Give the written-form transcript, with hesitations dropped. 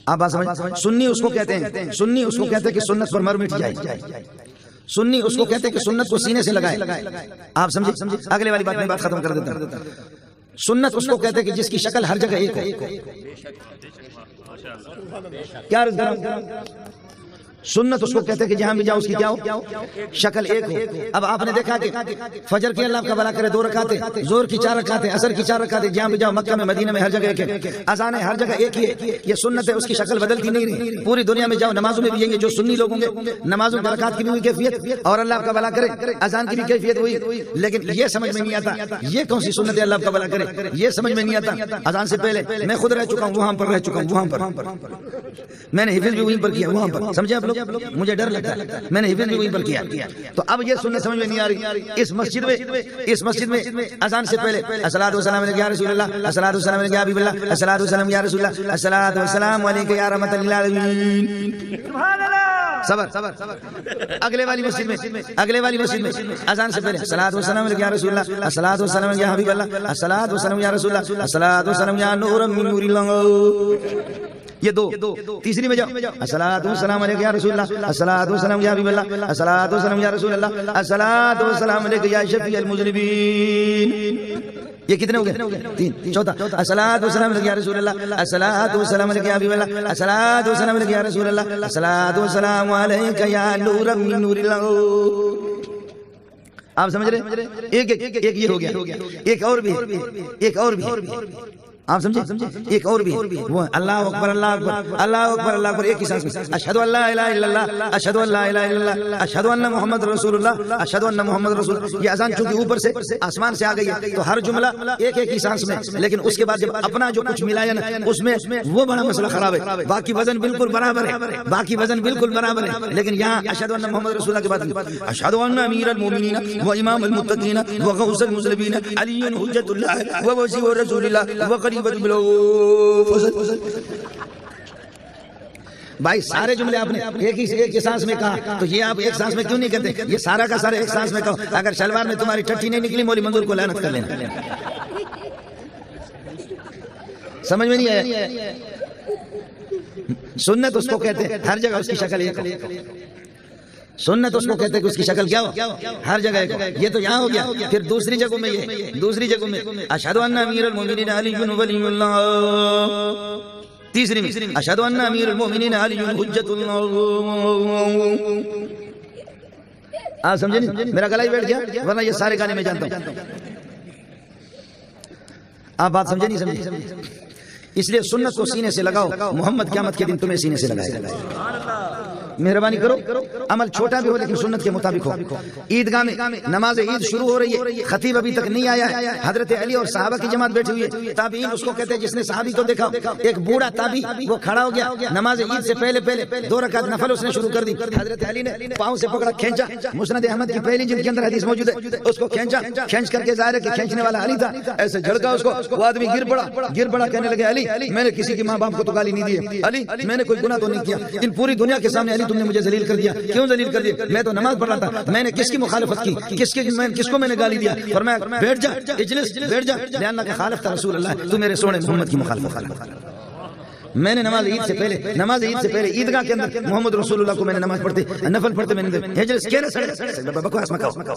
آپ بات سمجھ، سنی اس کو کہتے ہیں، سنی اس کو کہتے ہیں کہ سنت پر مر مٹ جائے، سنی اس کو کہتے ہیں کہ سنت کو سینے سے لگائے. آپ سمجھے؟ اگلے والی بات میں بات ختم کر دیتا ہوں. سنت اس کو کہتے ہیں کہ جس کی شکل ہر جگہ ایک ہو. کیا عرض کر رہا ہوں؟ سنت اس کو کہتے ہیں کہ جہاں بھی جاؤ اس کی کیا ہو، شکل ایک ہو. اب آپ نے دیکھا کہ فجر کی اللہ کا بھلا کرے 2 رکعتیں، ظہر کی 4 رکعتیں، عصر کی 4 رکعتیں، جہاں بھی جاؤ مکہ میں مدینہ میں ہر جگہ ایک ہے. اذان ہر جگہ ایک ہی ہے. یہ سنت ہے، اس کی شکل بدلتی نہیں رہی. پوری دنیا میں جاؤ نمازوں میں بھی یہ جو سنی لوگ ہوں گے نمازوں کی رکعت کی بھی کیفیت اور اللہ کا بھلا کرے اذان کی بھی کیفیت ہوئی. لیکن یہ سمجھ میں نہیں آتا یہ کون سی سنت ہے اللہ کا بھلا کرے، یہ سمجھ میں نہیں آتا. اذان سے پہلے میں خود رہ چکا ہوں وہاں پر، رہ چکا ہوں وہاں پر، میں نے حفظ بھی وہیں پر کیا وہاں پر. سمجھے آپ لوگ؟ مجھے ڈر لگتا ہے، میں نے حفظ بھی وہیں پر کیا. تو اب یہ سنت سمجھ میں نہیں آ رہی. اس مسجد میں اذان سے پہلے الصلاۃ والسلام علیک یا رسول اللہ، الصلاۃ والسلام علیک یا حبیب اللہ، الصلاۃ والسلام یا رسول اللہ، الصلاۃ والسلام علیک یا رحمۃ للعالمین. سبحان اللہ. صبر. اگلے والی مسجد میں اذان سے پہلے الصلاۃ والسلام علیک یا رسول اللہ، الصلاۃ والسلام یا حبیب اللہ، الصلاۃ والسلام یا رسول اللہ، الصلاۃ والسلام یا نور من نور اللہ. یہ 2. تیسری میں جاؤ الصلاۃ والسلام علیک یا رسول اللہ، الصلاۃ والسلام یا حبیب اللہ، الصلاۃ والسلام یا رسول اللہ، الصلاۃ والسلام علیک یا شفیع المذنبین. یہ کتنے ہو گئے؟ 3. چوتھا الصلاۃ والسلام علیک یا رسول اللہ، الصلاۃ والسلام علیک یا حبیب اللہ، الصلاۃ والسلام علیک یا رسول اللہ، الصلاۃ والسلام علیک یا نور من نور اللہ. آپ سمجھ رہے؟ ایک یہ ہو گیا. ایک اور بھی آپ سمجھے؟ ایک اور بھی وہ اللہ اکبر اللہ اکبر اللہ اکبر اللہ اکبر ایک ہی سانس میں اشہد ان لا الہ الا اللہ اشہد ان لا الہ الا اللہ اشہد ان محمد رسول اللہ اشہد ان محمد رسول. یہ اذان چونکہ اوپر سے آسمان سے آ گئی ہے تو ہر جملہ ایک ہی سانس میں. لیکن اس کے بعد جب اپنا جو کچھ ملایا نا اس میں وہ بڑا مسئلہ خراب ہے. باقی وزن بالکل برابر ہے، لیکن یہاں اشہد ان محمد رسول اللہ کے بعد اشہد ان امیر المومنین و امام المتقین و غوث المسلمین علی حجۃ اللہ و وصی رسول اللہ و بھائی سارے جملے آپ نے ایک سانس میں کہا تو یہ آپ ایک سانس میں کیوں نہیں کہتے؟ یہ سارا کا سارا ایک سانس میں کہو. اگر شلوار میں تمہاری ٹٹی نہیں نکلی مولوی منظور کو لعنت کر لینا. سمجھ میں نہیں آیا؟ سنت اس کو کہتے ہیں ہر جگہ اس کی شکل ایک ہو. سنت اس کو کہتے ہیں کہ اس کی شکل کیا ہو، ہر جگہ ایک ہو. یہ تو یہاں ہو گیا. پھر دوسری جگہوں میں اشہد ان امیر المومنین علی ولی اللہ. تیسری میں اشہد ان امیر المومنین علی حجۃ اللہ. آپ سمجھے نہیں؟ میرا گلا ہی بیٹھ گیا ورنہ یہ سارے گانے میں جانتا ہوں. آپ بات سمجھے نہیں سمجھے؟ اس لیے سنت کو سینے سے لگاؤ. محمد قیامت کے دن تمہیں سینے سے لگائے گا. مہربانی کرو عمل چھوٹا بھی ہو لیکن سنت کے مطابق ہو. عیدگاہ میں نماز عید شروع ہو رہی ہے، خطیب ابھی تک نہیں آیا ہے. حضرت علی اور صحابہ کی جماعت بیٹھی ہوئی ہے. تابعین اس کو کہتے ہیں جس نے صحابی کو دیکھا. ایک بوڑھا تابعی وہ کھڑا ہو گیا نماز عید سے پہلے 2 رکعت نفل اس نے شروع کر دی. حضرت علی نے پاؤں سے پکڑا، کھینچا. مسند احمد کی پہلی جلد کے اندر حدیث موجود ہے. اس کو کھینچ کر کے ظاہر ہے کہ کھینچنے والا علی تھا. ایسے جھڑکا اس کو، وہ آدمی گر پڑا کہنے لگے علی میں نے کسی کی ماں باپ کو تو گالی نہیں دی ہے، علی میں نے کوئی گناہ تو نہیں کیا، ان پوری دنیا کے سامنے علی تم نے مجھے ذلیل کر دیا. کیوں ذلیل کر دیا؟ میں تو نماز پڑھ رہا تھا، میں نے کس کی مخالفت کی، کس کو میں نے گالی دیا؟ فرمایا بیٹھ جا اجلس بیٹھ جا، لأنہ کہ خالفت رسول اللہ، تو میرے سونے محمد کی مخالفت کر. میں نے نماز عید سے پہلے عیدگاہ کے اندر محمد رسول اللہ کو میں نے نماز پڑھتے نفل پڑھتے میں نے اجلس کہنا بکواس مت کرو.